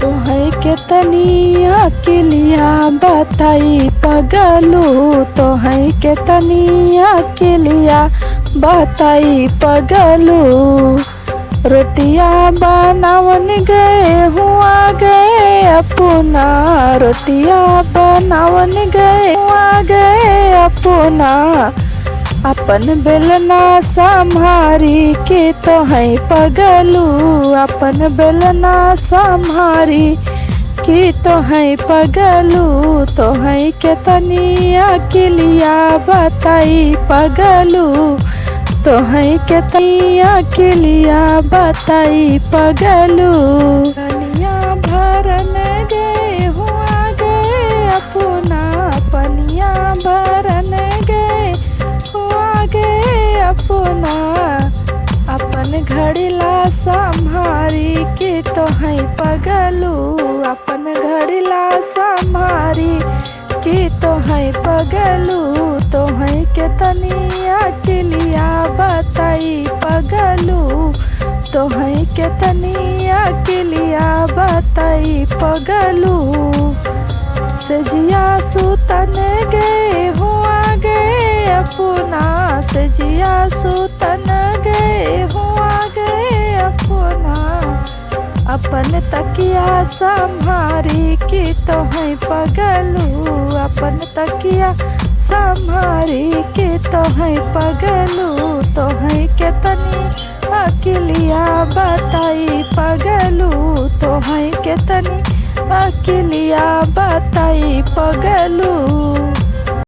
तोहै के तनी अकेलिया बताई पगलू, तोहै के तनी अकेलिया बताई पगलू। रोटियां बनावन गए हुआ गए अपना, रोटियां बनावन गए हुआ गए अपना। अपन बेलना संभारी के तोहै पगलू, अपन बेलना संभारी के तोहै पगलू। तोहै के तनी अकेलिया बताई पगलू, तोहै के तनी अकेलिया बताई पगलू। पनिया भरन गए हुआ गए अपना, पनिया भरन गए हुआ गए अपना। अपन घड़िला संभारी के तोहै पगलू, अपन घड़िला संभारी के तोहै पगलू। तोहै के तनी अकेलिया बताई पगलू, तोहै के तनी अकेलिया बताई पगलू। सजिया सुतन गए हुआ गए अपना, सजिया सुतन गए हुआ गए अपना। अपन तकिया संभारी के तोहै पगलू, अपन तकिया संभारी के तोहै पगलू। तोहै के तनी अकेलिया बताई पगलू, तोहै के तनी अकेलिया बताई पगलू।